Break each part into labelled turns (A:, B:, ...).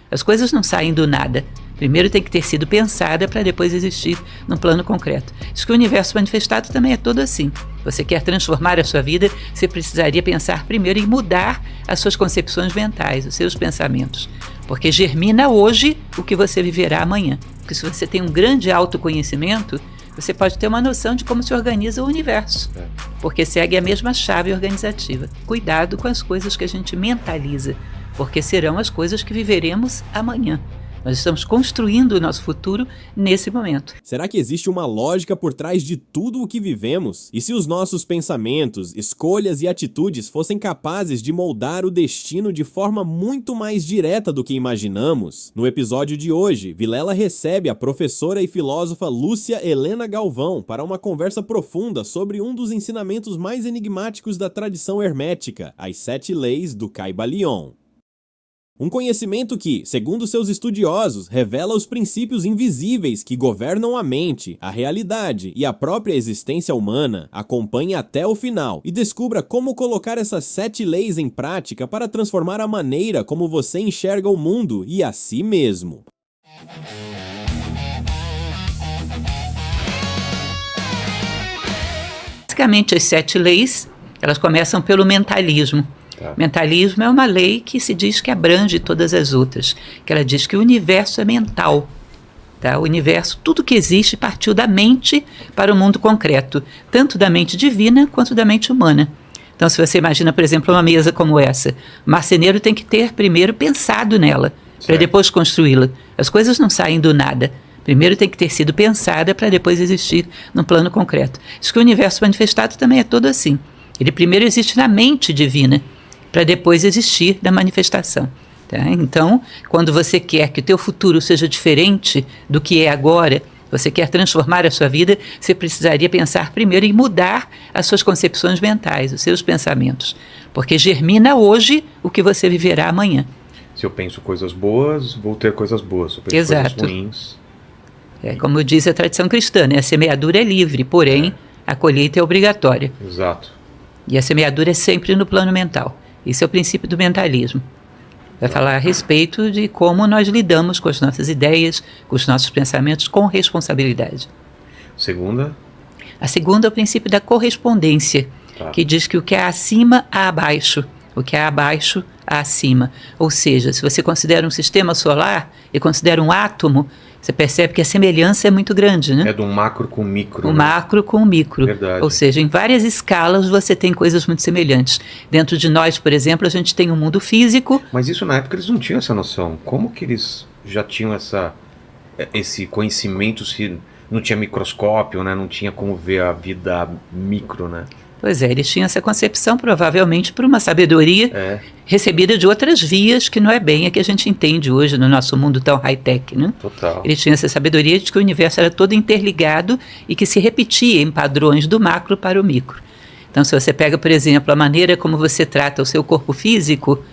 A: As coisas não saem do nada. Primeiro tem que ter sido pensada para depois existir num plano concreto. Diz que o universo manifestado também é todo assim. Você quer transformar a sua vida, você precisaria pensar primeiro em mudar as suas concepções mentais, os seus pensamentos. Porque germina hoje o que você viverá amanhã. Porque se você tem um grande autoconhecimento, você pode ter uma noção de como se organiza o universo. Porque segue a mesma chave organizativa. Cuidado com as coisas que a gente mentaliza, porque serão as coisas que viveremos amanhã. Nós estamos construindo o nosso futuro nesse momento.
B: Será que existe uma lógica por trás de tudo o que vivemos? E se os nossos pensamentos, escolhas e atitudes fossem capazes de moldar o destino de forma muito mais direta do que imaginamos? No episódio de hoje, Vilela recebe a professora e filósofa Lúcia Helena Galvão para uma conversa profunda sobre um dos ensinamentos mais enigmáticos da tradição hermética, as 7 leis do Kybalion. Um conhecimento que, segundo seus estudiosos, revela os princípios invisíveis que governam a mente, a realidade e a própria existência humana. Acompanhe até o final e descubra como colocar essas 7 leis em prática para transformar a maneira como você enxerga o mundo e a si mesmo.
A: Basicamente, as 7 leis, elas começam pelo mentalismo. Mentalismo é uma lei que se diz que abrange todas as outras, que ela diz que o universo é mental. Tá? O universo, tudo que existe partiu da mente para o mundo concreto, tanto da mente divina quanto da mente humana. Então, se você imagina, por exemplo, uma mesa como essa, o marceneiro tem que ter primeiro pensado nela, para depois construí-la. As coisas não saem do nada. Primeiro tem que ter sido pensada para depois existir num plano concreto. Diz que o universo manifestado também é todo assim. Ele primeiro existe na mente divina, para depois existir na manifestação. Tá? Então, quando você quer que o teu futuro seja diferente do que é agora, você quer transformar a sua vida, você precisaria pensar primeiro em mudar as suas concepções mentais, os seus pensamentos. Porque germina hoje o que você viverá amanhã.
C: Se eu penso coisas boas, vou ter coisas boas. Se eu penso coisas ruins...
A: Como diz a tradição cristã, né? A semeadura é livre, porém a colheita é obrigatória.
C: Exato.
A: E a semeadura é sempre no plano mental. Esse é o princípio do mentalismo. Vai falar a respeito de como nós lidamos com as nossas ideias, com os nossos pensamentos, com responsabilidade.
C: Segunda?
A: A segunda é o princípio da correspondência, que diz que o que é acima há abaixo, o que é abaixo há acima. Ou seja, se você considera um sistema solar e considera um átomo, você percebe que a semelhança é muito grande, né?
C: É do macro com micro.
A: O macro com o micro.
C: Verdade.
A: Ou seja, em várias escalas você tem coisas muito semelhantes. Dentro de nós, por exemplo, a gente tem um mundo físico.
C: Mas isso na época eles não tinham essa noção. Como que eles já tinham esse conhecimento se não tinha microscópio, né? Não tinha como ver a vida micro, né?
A: Pois é, eles tinham essa concepção provavelmente por uma sabedoria recebida de outras vias, que não é bem a que a gente entende hoje no nosso mundo tão high-tech, né?
C: Total.
A: Eles tinham essa sabedoria de que o universo era todo interligado e que se repetia em padrões do macro para o micro. Então, se você pega, por exemplo, a maneira como você trata o seu corpo físico,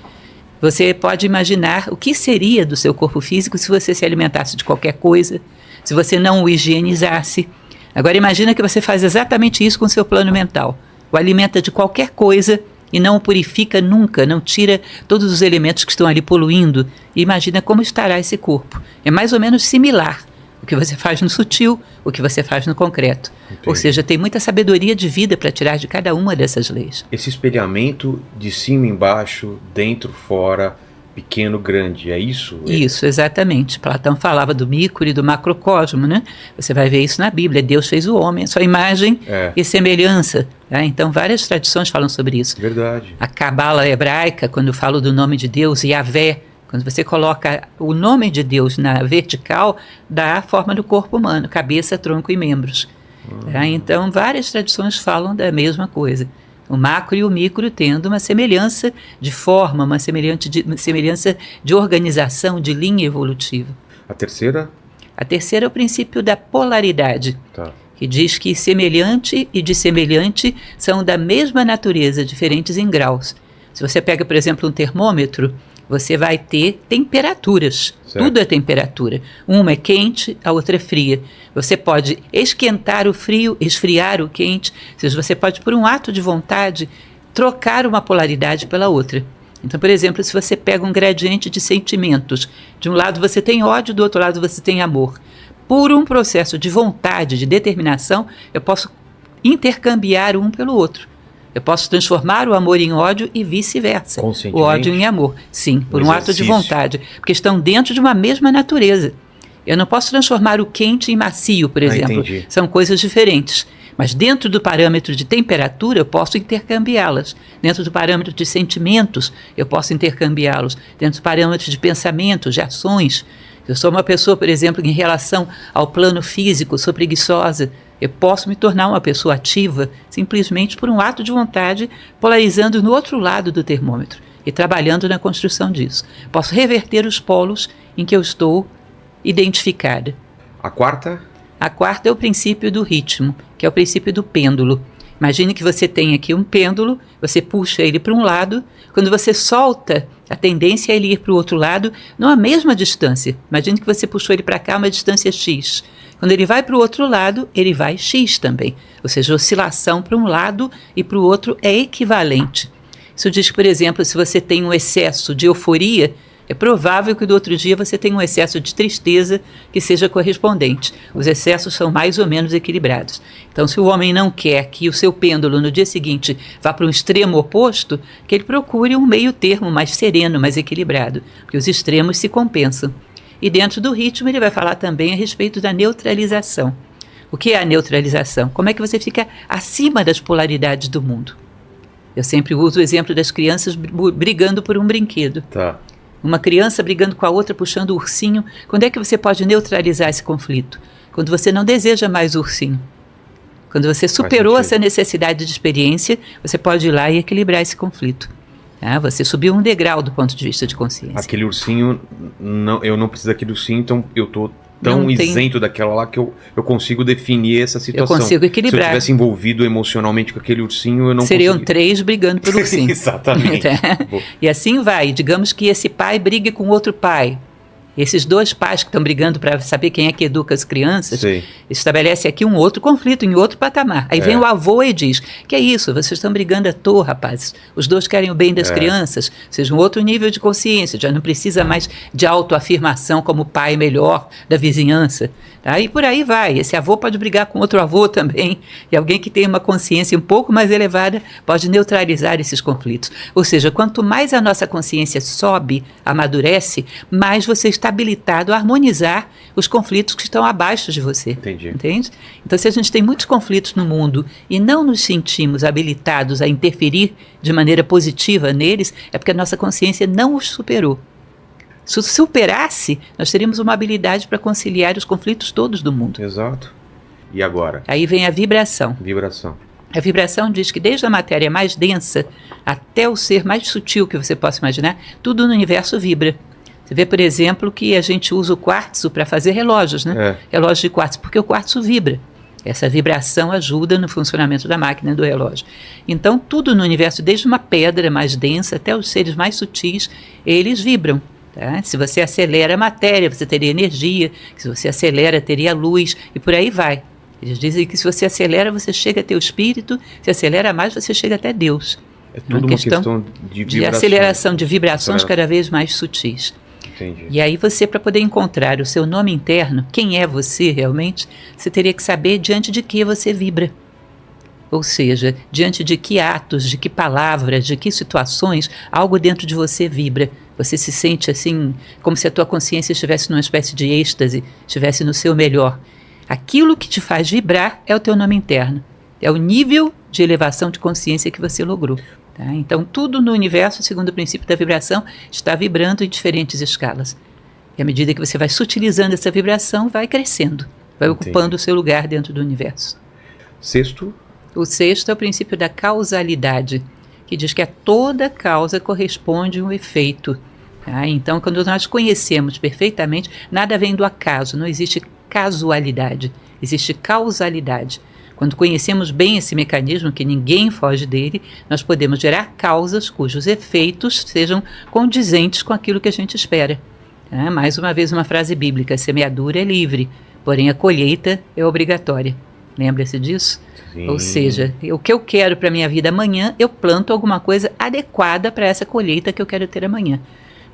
A: você pode imaginar o que seria do seu corpo físico se você se alimentasse de qualquer coisa, se você não o higienizasse. Agora, imagina que você faz exatamente isso com o seu plano mental. O alimenta de qualquer coisa e não o purifica nunca, não tira todos os elementos que estão ali poluindo. E imagina como estará esse corpo. É mais ou menos similar o que você faz no sutil, o que você faz no concreto.
C: Entendi.
A: Ou seja, tem muita sabedoria de vida para tirar de cada uma dessas leis.
C: Esse espelhamento de cima embaixo, dentro, fora, pequeno, grande, é isso?
A: Isso, exatamente. Platão falava do micro e do macrocosmo, né? Você vai ver isso na Bíblia. Deus fez o homem, a sua imagem e semelhança. Tá? Então, várias tradições falam sobre isso.
C: Verdade.
A: A cabala hebraica, quando fala do nome de Deus, Yahvé, quando você coloca o nome de Deus na vertical, dá a forma do corpo humano, cabeça, tronco e membros. Tá? Então, várias tradições falam da mesma coisa. O macro e o micro tendo uma semelhança de forma, uma semelhança de organização, de linha evolutiva.
C: A terceira?
A: A terceira é o princípio da polaridade, que diz que semelhante e dissemelhante são da mesma natureza, diferentes em graus. Se você pega, por exemplo, um termômetro, você vai ter temperaturas. Certo. Tudo é temperatura. Uma é quente, a outra é fria. Você pode esquentar o frio, esfriar o quente. Ou seja, você pode, por um ato de vontade, trocar uma polaridade pela outra. Então, por exemplo, se você pega um gradiente de sentimentos, de um lado você tem ódio, do outro lado você tem amor. Por um processo de vontade, de determinação, eu posso intercambiar um pelo outro. Eu posso transformar o amor em ódio e vice-versa. O ódio em amor. Sim, por um ato de vontade. Porque estão dentro de uma mesma natureza. Eu não posso transformar o quente em macio, por exemplo. São coisas diferentes. Mas dentro do parâmetro de temperatura, eu posso intercambiá-las. Dentro do parâmetro de sentimentos, eu posso intercambiá-los. Dentro do parâmetro de pensamentos, de ações. Eu sou uma pessoa, por exemplo, em relação ao plano físico, sou preguiçosa. Eu posso me tornar uma pessoa ativa simplesmente por um ato de vontade, polarizando no outro lado do termômetro e trabalhando na construção disso. Posso reverter os polos em que eu estou identificada.
C: A quarta?
A: A quarta é o princípio do ritmo, que é o princípio do pêndulo. Imagine que você tem aqui um pêndulo, você puxa ele para um lado, quando você solta, a tendência é ele ir para o outro lado, numa mesma distância. Imagine que você puxou ele para cá, uma distância x. Quando ele vai para o outro lado, ele vai x também. Ou seja, a oscilação para um lado e para o outro é equivalente. Isso diz que, por exemplo, se você tem um excesso de euforia, é provável que do outro dia você tenha um excesso de tristeza que seja correspondente. Os excessos são mais ou menos equilibrados. Então, se o homem não quer que o seu pêndulo no dia seguinte vá para um extremo oposto, que ele procure um meio termo mais sereno, mais equilibrado, porque os extremos se compensam. E dentro do ritmo ele vai falar também a respeito da neutralização. O que é a neutralização? Como é que você fica acima das polaridades do mundo? Eu sempre uso o exemplo das crianças brigando por um brinquedo.
C: Tá.
A: Uma criança brigando com a outra, puxando o ursinho. Quando é que você pode neutralizar esse conflito? Quando você não deseja mais o ursinho. Quando você superou essa necessidade de experiência, você pode ir lá e equilibrar esse conflito. Você subiu um degrau do ponto de vista de consciência.
C: Aquele ursinho, eu não preciso daquele ursinho, então eu estou tão isento daquela lá que eu consigo definir essa situação.
A: Eu consigo equilibrar.
C: Se eu tivesse envolvido emocionalmente com aquele ursinho, eu não
A: Seriam 3 brigando pelo ursinho.
C: Exatamente.
A: E assim vai. Digamos que esse pai brigue com outro pai. Esses dois pais que estão brigando para saber quem é que educa as crianças, estabelece aqui um outro conflito, em outro patamar. Aí vem o avô e diz, que é isso, vocês estão brigando à toa, rapazes. Os dois querem o bem das crianças, seja um outro nível de consciência, já não precisa mais de autoafirmação como pai melhor da vizinhança. Tá? E por aí vai, esse avô pode brigar com outro avô também, e alguém que tem uma consciência um pouco mais elevada pode neutralizar esses conflitos. Ou seja, quanto mais a nossa consciência sobe, amadurece, mais você está habilitado a harmonizar os conflitos que estão abaixo de você.
C: Entendi.
A: Entende? Então, se a gente tem muitos conflitos no mundo e não nos sentimos habilitados a interferir de maneira positiva neles, é porque a nossa consciência não os superou. Se superasse, nós teríamos uma habilidade para conciliar os conflitos todos do mundo.
C: Exato. E agora?
A: Aí vem a vibração.
C: Vibração.
A: A vibração diz que desde a matéria mais densa até o ser mais sutil que você possa imaginar, tudo no universo vibra. Você vê, por exemplo, que a gente usa o quartzo para fazer relógios, né? Relógios de quartzo, porque o quartzo vibra. Essa vibração ajuda no funcionamento da máquina do relógio. Então, tudo no universo, desde uma pedra mais densa até os seres mais sutis, eles vibram. Tá? Se você acelera a matéria, você teria energia. Se você acelera, teria luz, e por aí vai. Eles dizem que se você acelera, você chega até o espírito, se acelera mais, você chega até Deus.
C: É tudo uma questão
A: de aceleração, de vibrações cada vez mais sutis.
C: Entendi.
A: E aí você, para poder encontrar o seu nome interno, quem é você realmente, você teria que saber diante de que você vibra. Ou seja, diante de que atos, de que palavras, de que situações, algo dentro de você vibra. Você se sente assim, como se a tua consciência estivesse numa espécie de êxtase, estivesse no seu melhor. Aquilo que te faz vibrar é o teu nome interno. É o nível de elevação de consciência que você logrou. Tá? Então, tudo no universo, segundo o princípio da vibração, está vibrando em diferentes escalas. E à medida que você vai sutilizando essa vibração, vai crescendo, vai ocupando o seu lugar dentro do universo.
C: Sexto?
A: O sexto é o princípio da causalidade, que diz que a toda causa corresponde um efeito. Tá? Então, quando nós conhecemos perfeitamente, nada vem do acaso, não existe casualidade, existe causalidade. Quando conhecemos bem esse mecanismo, que ninguém foge dele, nós podemos gerar causas cujos efeitos sejam condizentes com aquilo que a gente espera. Tá? Mais uma vez uma frase bíblica, a semeadura é livre, porém a colheita é obrigatória. Lembra-se disso?
C: Sim.
A: Ou seja, o que eu quero para a minha vida amanhã, eu planto alguma coisa adequada para essa colheita que eu quero ter amanhã.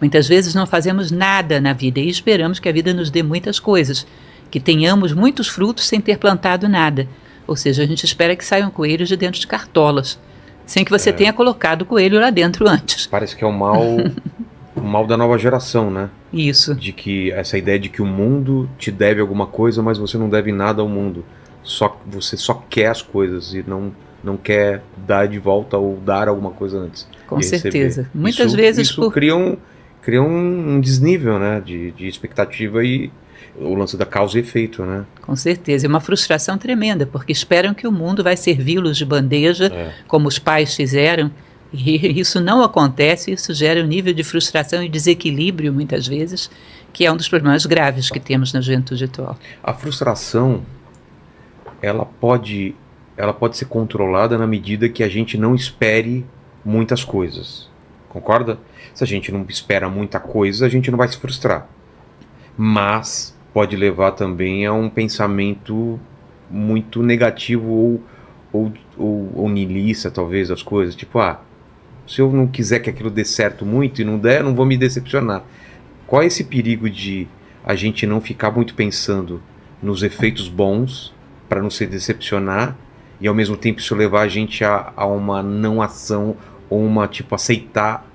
A: Muitas vezes não fazemos nada na vida e esperamos que a vida nos dê muitas coisas, que tenhamos muitos frutos sem ter plantado nada. Ou seja, a gente espera que saiam coelhos de dentro de cartolas, sem que você tenha colocado o coelho lá dentro antes.
C: Parece que é o mal da nova geração, né?
A: Isso.
C: De que essa ideia de que o mundo te deve alguma coisa, mas você não deve nada ao mundo. Você só quer as coisas e não quer dar de volta ou dar alguma coisa antes.
A: Com certeza.
C: Receber.
A: Muitas vezes
C: isso cria um desnível, né, de expectativa e o lance da causa e efeito, né?
A: Com certeza. É uma frustração tremenda, porque esperam que o mundo vai servi-los de bandeja, como os pais fizeram, e isso não acontece, isso gera um nível de frustração e desequilíbrio, muitas vezes, que é um dos problemas graves que temos na juventude atual.
C: A frustração, ela pode ser controlada na medida que a gente não espere muitas coisas. Concorda? Se a gente não espera muita coisa, a gente não vai se frustrar. Mas pode levar também a um pensamento muito negativo ou niilista, talvez, das coisas. Tipo, se eu não quiser que aquilo dê certo muito e não der, eu não vou me decepcionar. Qual é esse perigo de a gente não ficar muito pensando nos efeitos bons para não se decepcionar e ao mesmo tempo isso levar a gente a uma não ação ou aceitar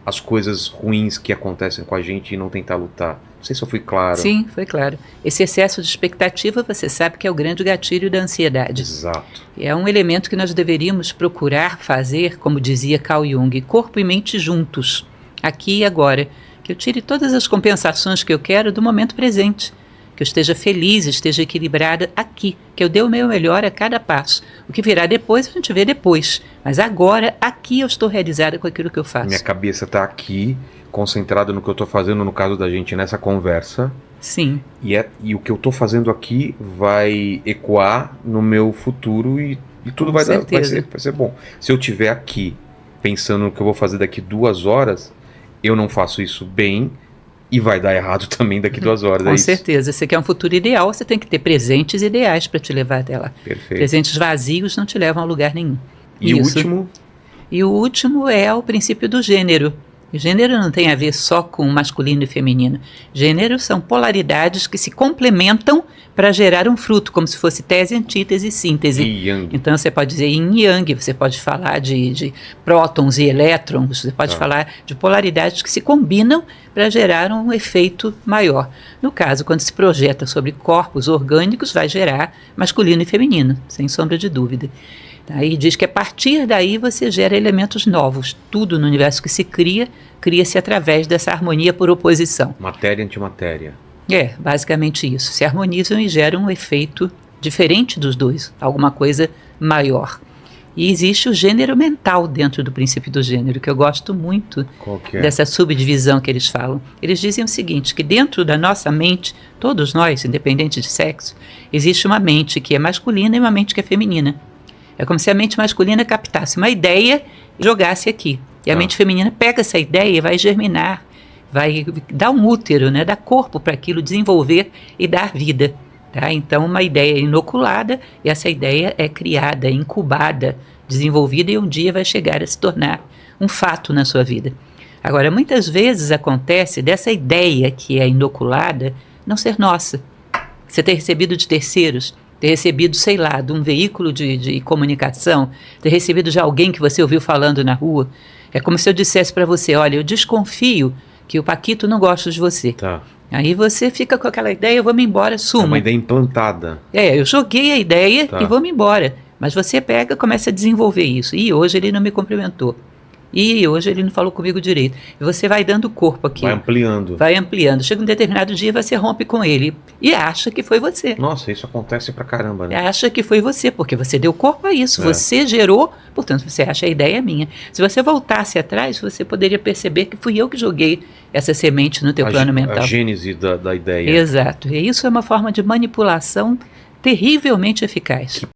C: as coisas ruins que acontecem com a gente e não tentar lutar? Não sei se eu fui claro.
A: Sim, foi claro. Esse excesso de expectativa, você sabe que é o grande gatilho da ansiedade.
C: Exato.
A: É um elemento que nós deveríamos procurar fazer, como dizia Carl Jung, corpo e mente juntos, aqui e agora. Que eu tire todas as compensações que eu quero do momento presente. Que eu esteja feliz, esteja equilibrada aqui, que eu dê o meu melhor a cada passo. O que virá depois, a gente vê depois. Mas agora, aqui eu estou realizada com aquilo que eu faço.
C: Minha cabeça está aqui, concentrada no que eu estou fazendo, no caso da gente, nessa conversa.
A: Sim.
C: E o que eu estou fazendo aqui vai ecoar no meu futuro e tudo vai ser bom. Se eu estiver aqui pensando no que eu vou fazer daqui 2 horas, eu não faço isso bem, e vai dar errado também daqui 2 horas.
A: Com certeza. Você quer um futuro ideal, você tem que ter presentes ideais para te levar até lá.
C: Perfeito.
A: Presentes vazios não te levam a lugar nenhum.
C: E o último?
A: E o último é o princípio do gênero. O gênero não tem a ver só com masculino e feminino. Gênero são polaridades que se complementam para gerar um fruto, como se fosse tese, antítese e síntese.
C: E yang.
A: Então você pode dizer yin e yang, você pode falar de prótons e elétrons, você pode falar de polaridades que se combinam para gerar um efeito maior. No caso, quando se projeta sobre corpos orgânicos, vai gerar masculino e feminino, sem sombra de dúvida. Aí diz que a partir daí você gera elementos novos. Tudo no universo que se cria-se através dessa harmonia por oposição.
C: Matéria e antimatéria.
A: Basicamente isso. Se harmonizam e geram um efeito diferente dos dois, alguma coisa maior. E existe o gênero mental dentro do princípio do gênero, que eu gosto muito dessa subdivisão que eles falam. Eles dizem o seguinte, que dentro da nossa mente, todos nós, independente de sexo, existe uma mente que é masculina e uma mente que é feminina. É como se a mente masculina captasse uma ideia e jogasse aqui. E a mente feminina pega essa ideia e vai germinar, vai dar um útero, né, dar corpo para aquilo, desenvolver e dar vida. Tá? Então, uma ideia é inoculada e essa ideia é criada, incubada, desenvolvida e um dia vai chegar a se tornar um fato na sua vida. Agora, muitas vezes acontece dessa ideia que é inoculada não ser nossa. Você ter recebido de terceiros, ter recebido, sei lá, de um veículo de comunicação, ter recebido de alguém que você ouviu falando na rua. É como se eu dissesse para você, olha, eu desconfio que o Paquito não gosta de você.
C: Tá.
A: Aí você fica com aquela ideia, eu vou me embora, sumo.
C: É uma ideia implantada.
A: Eu joguei a ideia e vou me embora. Mas você pega e começa a desenvolver isso. E hoje ele não me cumprimentou. E hoje ele não falou comigo direito. E você vai dando corpo aqui.
C: Vai ampliando.
A: Vai ampliando. Chega um determinado dia, você rompe com ele. E acha que foi você.
C: Nossa, isso acontece pra caramba, né?
A: Acha que foi você, porque você deu corpo a isso. Você gerou, portanto, você acha a ideia é minha. Se você voltasse atrás, você poderia perceber que fui eu que joguei essa semente no teu plano mental.
C: A gênese da ideia.
A: Exato. E isso é uma forma de manipulação terrivelmente eficaz.